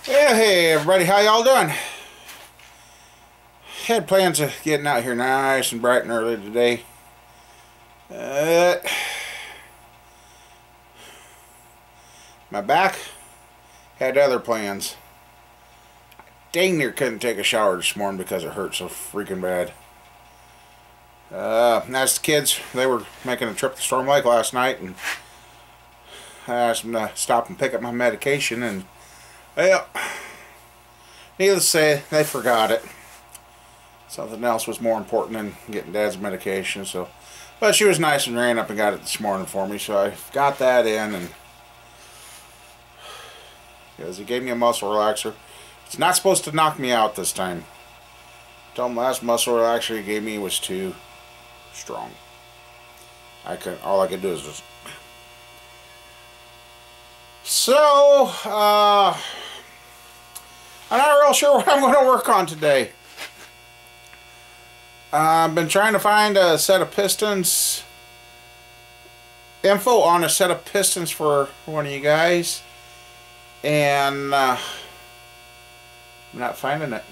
Yeah, hey everybody, how y'all doing? Had plans of getting out here nice and bright and early today. My back had other plans. Dang near couldn't take a shower this morning because it hurt so freaking bad. As the kids, they were making a trip to Storm Lake last night, and I asked them to stop and pick up my medication, and well, needless to say, they forgot it. Something else was more important than getting Dad's medication. So, but she was nice and ran up and got it this morning for me, so I got that in, and because he gave me a muscle relaxer. It's not supposed to knock me out this time. Told him last muscle relaxer he gave me was too strong. All I could do is just. So, I'm not real sure what I'm going to work on today. I've been trying to find a set of pistons, info on a set of pistons for one of you guys, and I'm not finding it.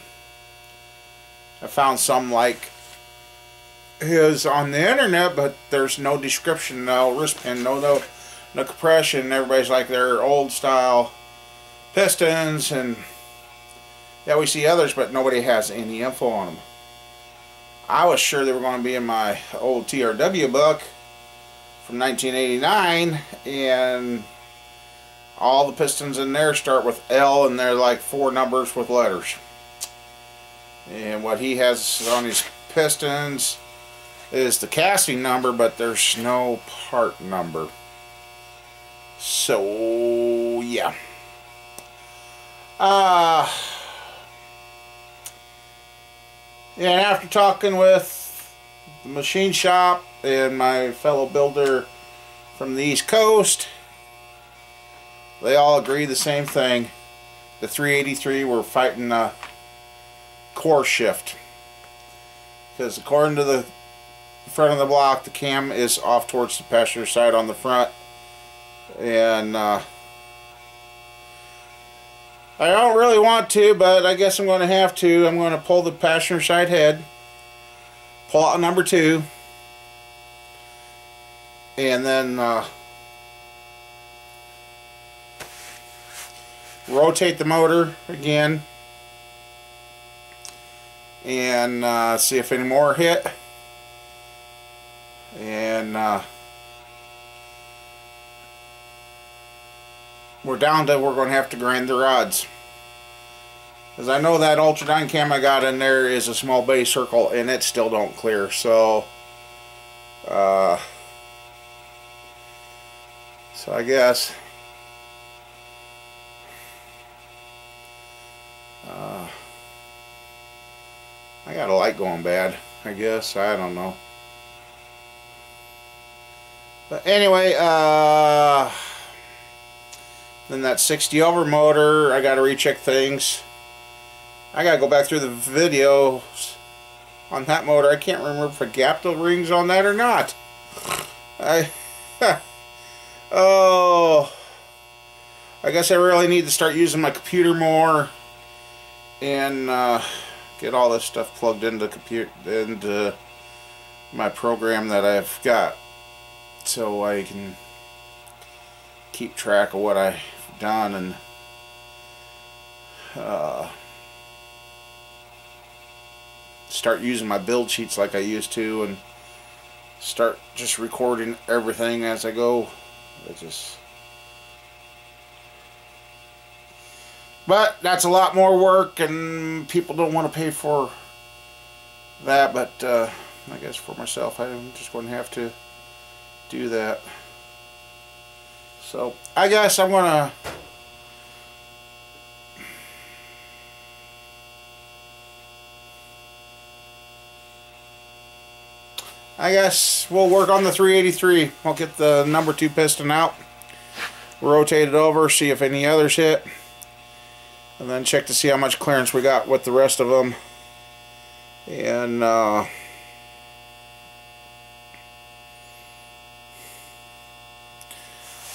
I found some like his on the internet, but there's no description, no wrist pin, no compression. Everybody's like they're old style pistons, and yeah, we see others, but nobody has any info on them. I was sure they were going to be in my old TRW book from 1989, and all the pistons in there start with L, and they're like 4 numbers with letters. And what he has on his pistons is the casting number, but there's no part number. So yeah. And after talking with the machine shop and my fellow builder from the East Coast, they all agree the same thing. The 383 we're fighting a core shift, because according to the front of the block, the cam is off towards the passenger side on the front, and I don't really want to, but I guess I'm going to have to. I'm going to pull the passenger side head, pull out number 2, and then rotate the motor again, and see if any more hit. And we're down to we're going to have to grind the rods, because I know that Ultradyne cam I got in there is a small base circle and it still don't clear. So I guess I got a light going bad, I guess. I don't know. But anyway, then that 60 over motor, I gotta recheck things. I gotta go back through the videos on that motor. I can't remember if I gapped the rings on that or not. Oh, I guess I really need to start using my computer more and get all this stuff plugged into into my program that I've got, so I can keep track of what I've done, and start using my build sheets like I used to, and start just recording everything as I go. But that's a lot more work, and people don't want to pay for that, but I guess for myself I'm just going to have to do that. So I guess I'm gonna we'll work on the 383. I'll get the number 2 piston out, rotate it over, see if any others hit, and then check to see how much clearance we got with the rest of them, and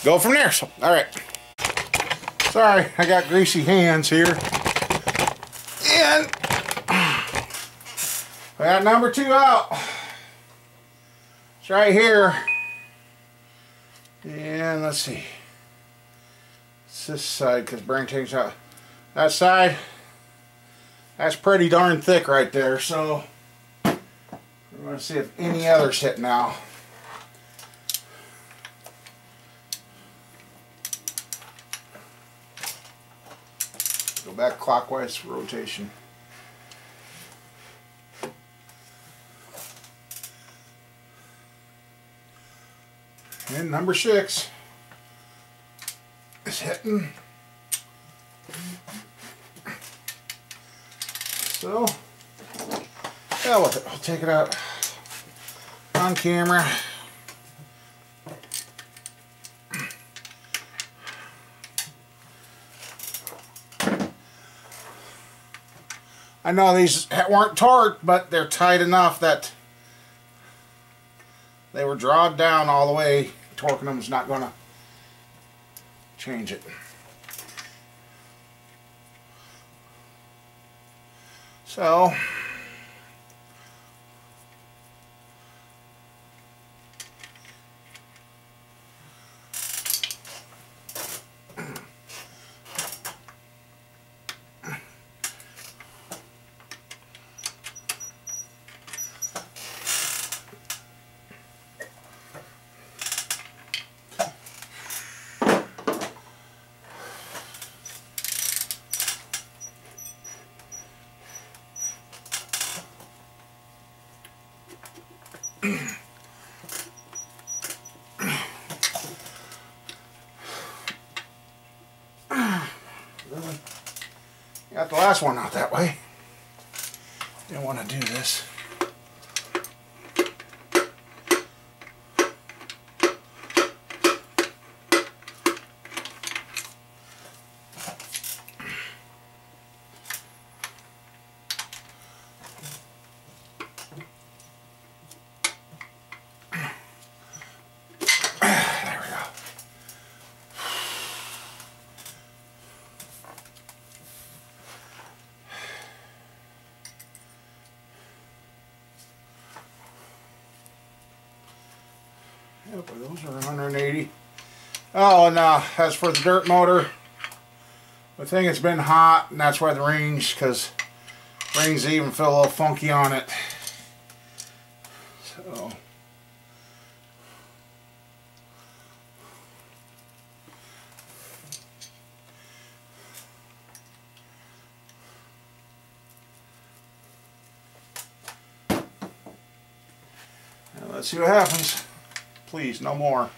go from there. So, alright. Sorry, I got greasy hands here. And I got number 2 out. It's right here. And let's see. It's this side because Brain takes out. That side, that's pretty darn thick right there. So we're going to see if any others hit now. Go back clockwise for rotation. And number 6 is hitting. So, hell with it. I'll take it out on camera. I know these weren't torqued, but they're tight enough that they were drawn down all the way. Torquing them is not going to change it. So, got the last one out that way. Didn't want to do this. Yep, those are 180. Oh, and as for the dirt motor, I think it's been hot, and that's why the rings, because rings even feel a little funky on it. So, now let's see what happens. Please, no more.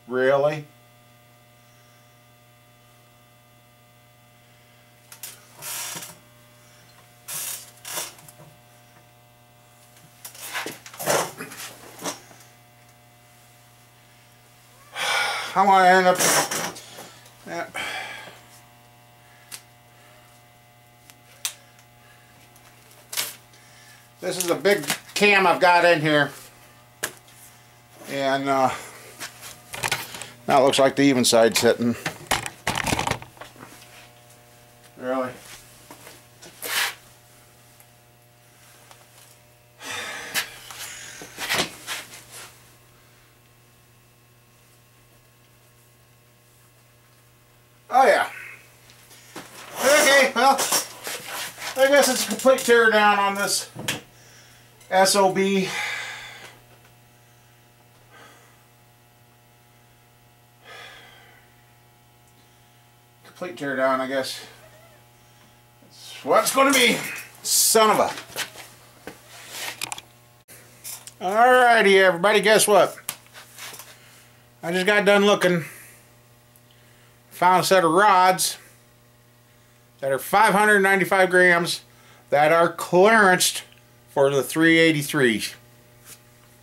Really? I'm gonna end up. Yeah. This is a big cam I've got in here. And now it looks like the even side's hitting. Really? Oh yeah. Okay, well, I guess it's a complete tear down on this SOB. Complete tear down, I guess. That's what it's going to be. Son of a. Alrighty, everybody, guess what? I just got done looking. Found a set of rods that are 595 grams that are clearanced for the 383.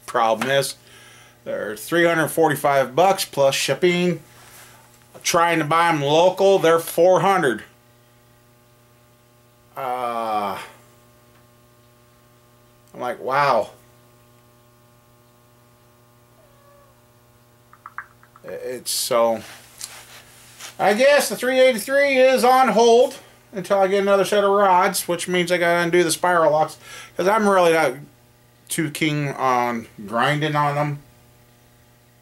Problem is, they're 345 bucks plus shipping. Trying to buy them local, they're 400. I'm like, wow. It's so. I guess the 383 is on hold until I get another set of rods, which means I gotta undo the spiral locks, because I'm really not too keen on grinding on them.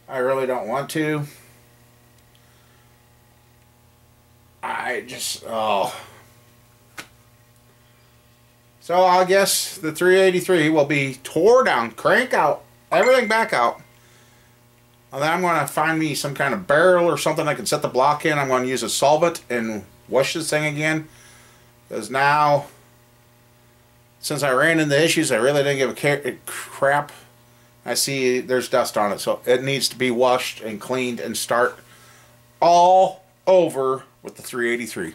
I really don't want to. I just, oh. So I guess the 383 will be tore down, crank out, everything back out. And then I'm going to find me some kind of barrel or something I can set the block in. I'm going to use a solvent and wash this thing again. Because now, since I ran into issues, I really didn't give a crap. I see there's dust on it, so it needs to be washed and cleaned and start all over with the 383.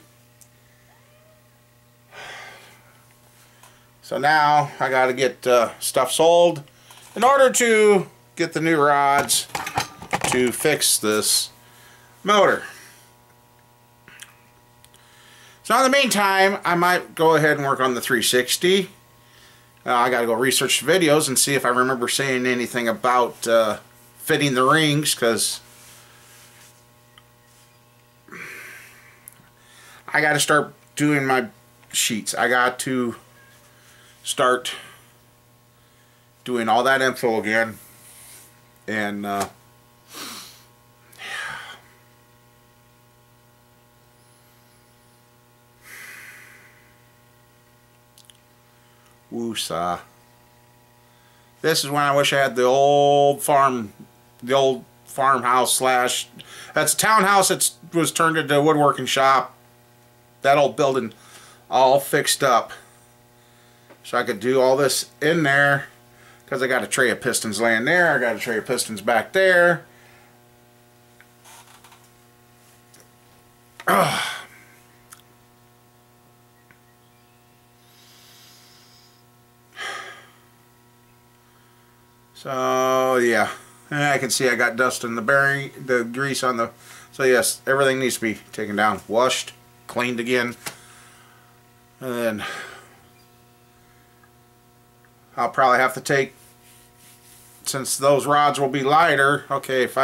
So now I got to get stuff sold in order to get the new rods to fix this motor. So in the meantime, I might go ahead and work on the 360. I got to go research the videos and see if I remember saying anything about fitting the rings, because I got to start doing my sheets. I got to start doing all that info again, and woosah. This is when I wish I had the old farmhouse slash, that's a townhouse that was turned into a woodworking shop. That old building all fixed up, so I could do all this in there, because I got a tray of pistons laying there, I got a tray of pistons back there. Ugh. So yeah, and I can see I got dust in the bearing, the grease on the, so yes, everything needs to be taken down, washed, cleaned again, and then I'll probably have to take, since those rods will be lighter, okay, if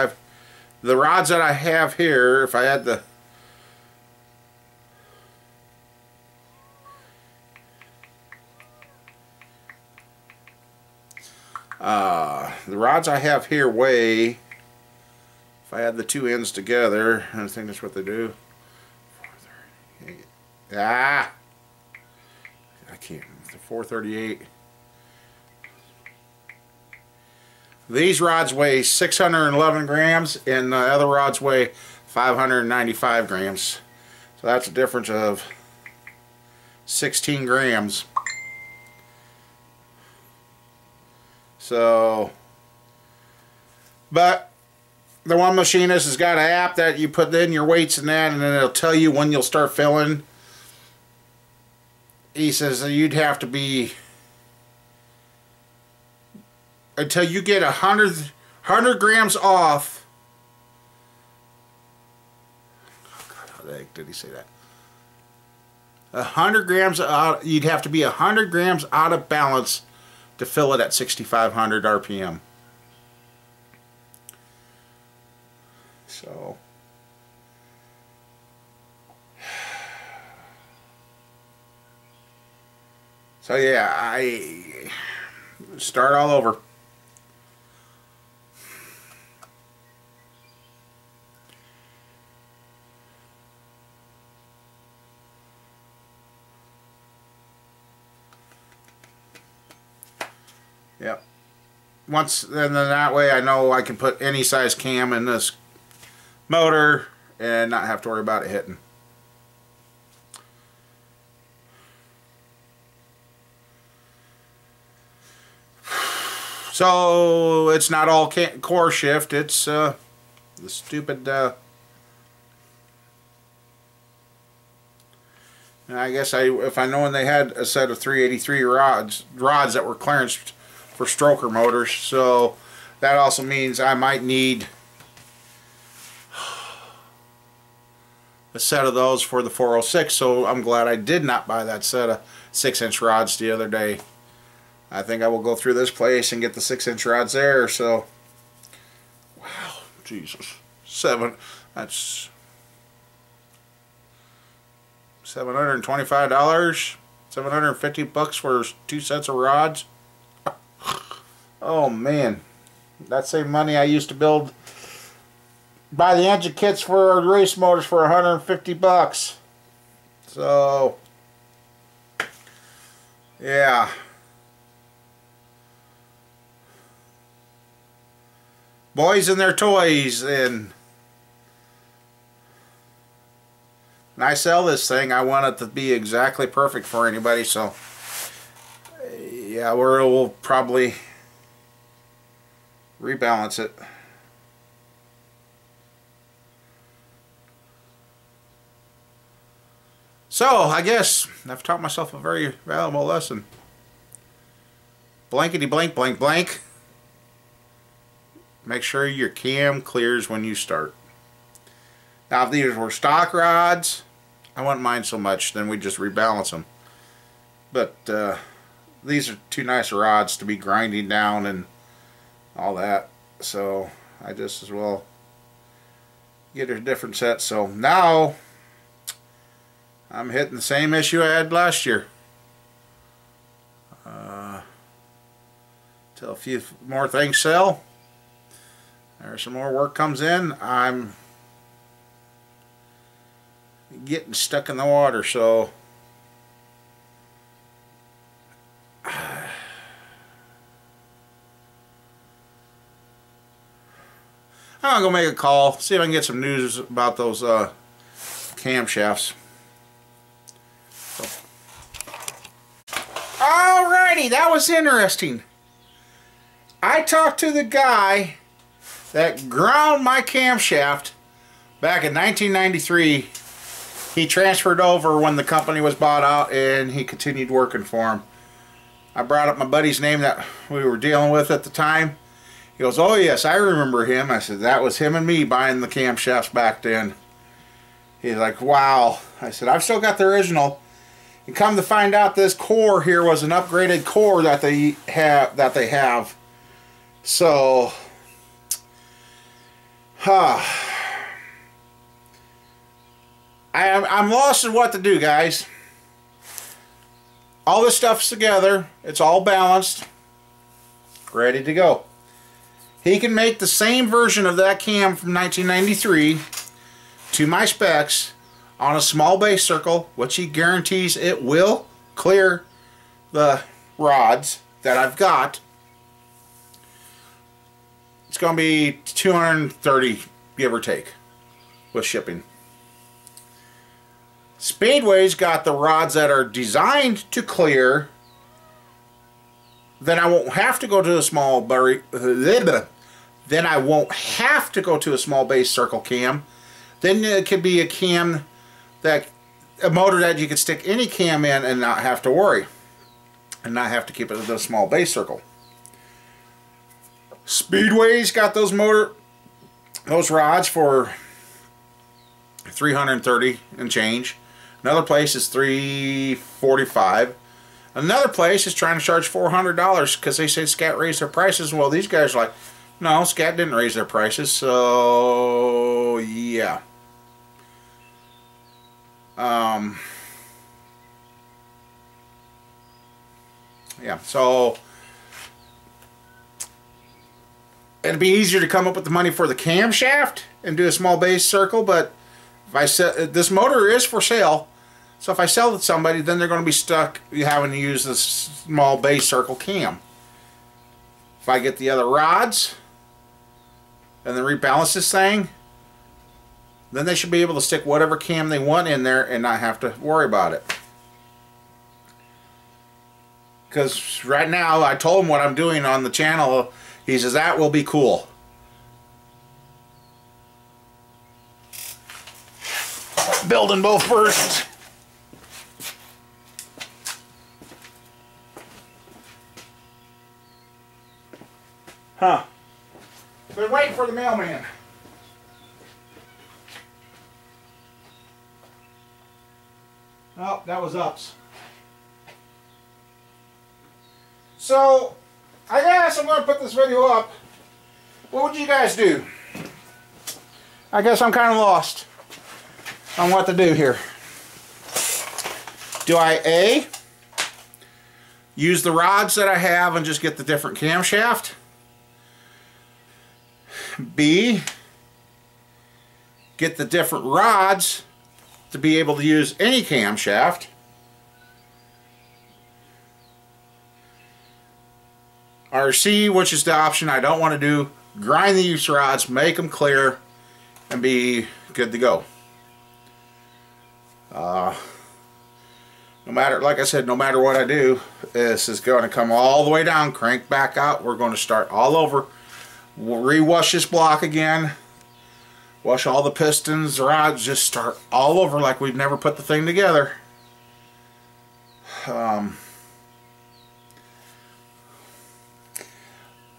the rods that I have here, if I had the rods I have here weigh, if I had the two ends together, I think that's what they do. I can't. The 438. These rods weigh 611 grams, and the other rods weigh 595 grams. So that's a difference of 16 grams. So, but the one machinist has got an app that you put in your weights and that, and then it'll tell you when you'll start filling. He says that you'd have to be, until you get 100 grams off. Oh God, how the heck did he say that? 100 grams out. You'd have to be 100 grams out of balance to fill it at 6,500 RPM. So, yeah, I start all over. Yep. Once, then that way I know I can put any size cam in this motor and not have to worry about it hitting. So it's not all core shift, it's the stupid and I guess if I know when they had a set of 383 rods that were clearance for stroker motors, so that also means I might need a set of those for the 406, so I'm glad I did not buy that set of 6-inch rods the other day. I think I will go through this place and get the 6-inch rods there, so wow, Jesus, 7, that's $725, $750 for 2 sets of rods. Oh man, that same money I used to buy the engine kits for race motors for $150. So yeah. Boys and their toys, and when I sell this thing, I want it to be exactly perfect for anybody, so yeah, we'll probably rebalance it. So, I guess I've taught myself a very valuable lesson. Blankety blank blank blank. Make sure your cam clears when you start. Now, if these were stock rods, I wouldn't mind so much. Then we just rebalance them. But these are too nice rods to be grinding down and all that. So I just as well get a different set. So now I'm hitting the same issue I had last year. Till a few more things sell. There's some more work comes in. I'm getting stuck in the water, so I'm gonna go make a call, see if I can get some news about those camshafts. So. Alrighty, that was interesting. I talked to the guy that ground my camshaft back in 1993. He transferred over when the company was bought out, and he continued working for him. I brought up my buddy's name that we were dealing with at the time. He goes, "Oh yes, I remember him." I said, "That was him and me buying the camshafts back then." He's like, "Wow." I said, "I've still got the original." And come to find out, this core here was an upgraded core that they have. So I'm lost in what to do, guys. All this stuff's together. It's all balanced. Ready to go. He can make the same version of that cam from 1993 to my specs on a small base circle, which he guarantees it will clear the rods that I've got. It's going to be $230, give or take, with shipping. Speedway's got the rods that are designed to clear. Then I won't have to go to a small Then I won't have to go to a small base circle cam. Then it could be a cam a motor that you could stick any cam in and not have to worry, and not have to keep it at a small base circle. Speedway's got those rods for $330 and change. Another place is $345. Another place is trying to charge $400 because they say Scat raised their prices. Well, these guys are like, no, Scat didn't raise their prices. So yeah. Yeah, so it'd be easier to come up with the money for the camshaft and do a small base circle, but if I sell, this motor is for sale, so if I sell it to somebody, then they're going to be stuck having to use this small base circle cam. If I get the other rods and then rebalance this thing, then they should be able to stick whatever cam they want in there and not have to worry about it. Because right now, I told him what I'm doing on the channel. He says, that will be cool. Building both versions. Huh. Been waiting for the mailman. Oh, that was ups. So, I guess I'm going to put this video up. What would you guys do? I guess I'm kind of lost on what to do here. Do I A, use the rods that I have and just get the different camshaft? B, get the different rods to be able to use any camshaft? Or C, which is the option I don't want to do, grind these rods, make them clear, and be good to go. No matter, like I said, no matter what I do, this is going to come all the way down, crank back out. We're going to start all over. We'll rewash this block again, wash all the pistons, the rods, just start all over like we've never put the thing together.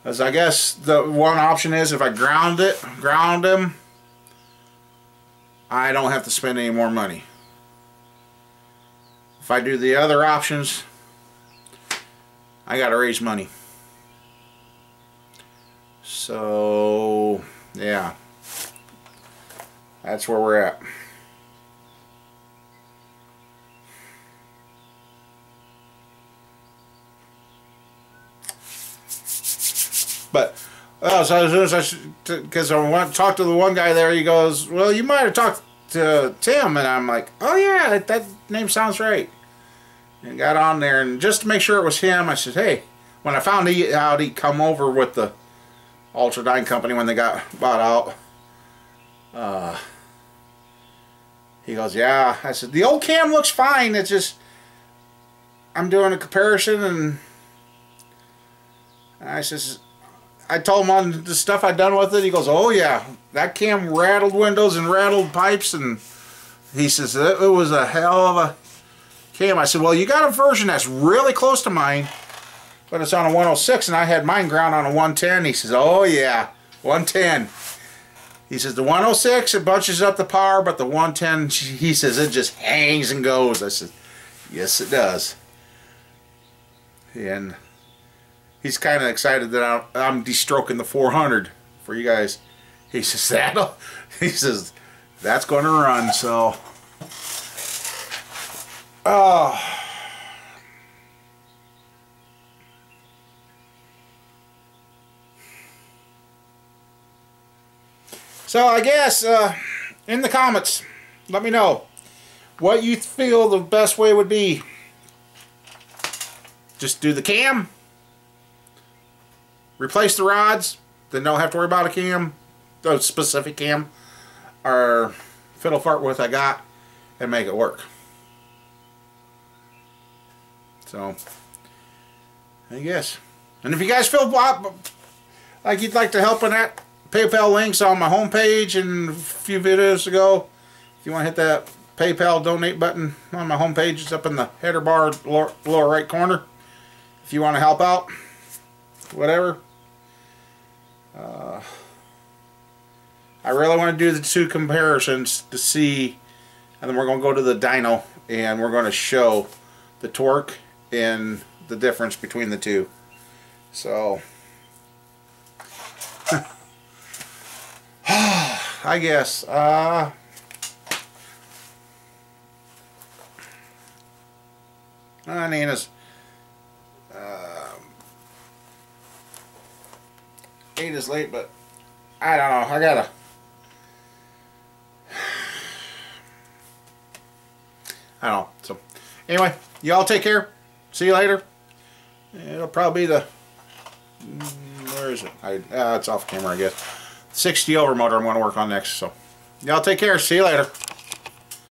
As I guess the one option is if I ground them, I don't have to spend any more money. If I do the other options, I got to raise money. So, yeah, that's where we're at. But, because I went to talk to the one guy there, he goes, well, you might have talked to Tim, and I'm like, oh yeah, that name sounds right. And got on there, and just to make sure it was him, I said, hey, when I found out he'd come over with the Ultradyne company when they got bought out, he goes, yeah. I said, the old cam looks fine, it's just, I'm doing a comparison, and I says, I told him on the stuff I'd done with it. He goes, oh yeah, that cam rattled windows and rattled pipes, and he says it was a hell of a cam. I said, well, you got a version that's really close to mine, but it's on a 106, and I had mine ground on a 110. He says, oh yeah, 110. He says the 106 it bunches up the power, but the 110, he says, it just hangs and goes. I said, yes it does. And he's kind of excited that I'm de-stroking the 400 for you guys. He says that's going to run. So, so I guess in the comments, let me know what you feel the best way would be. Just do the cam, replace the rods, then don't have to worry about a cam, the specific cam, or fiddle fart with I got and make it work. So, I guess. And if you guys feel like you'd like to help in that, PayPal links on my homepage and a few videos ago. If you want to hit that PayPal donate button on my homepage, it's up in the header bar lower right corner. If you want to help out, whatever. I really want to do the two comparisons to see, and then we're going to go to the dyno and we're going to show the torque and the difference between the two. So I guess Nina's 8 is late, but I don't know. I gotta. I don't know. So, anyway, y'all take care. See you later. It'll probably be the. Where is it? It's off camera, I guess. 60 over motor I'm going to work on next. So, y'all take care. See you later.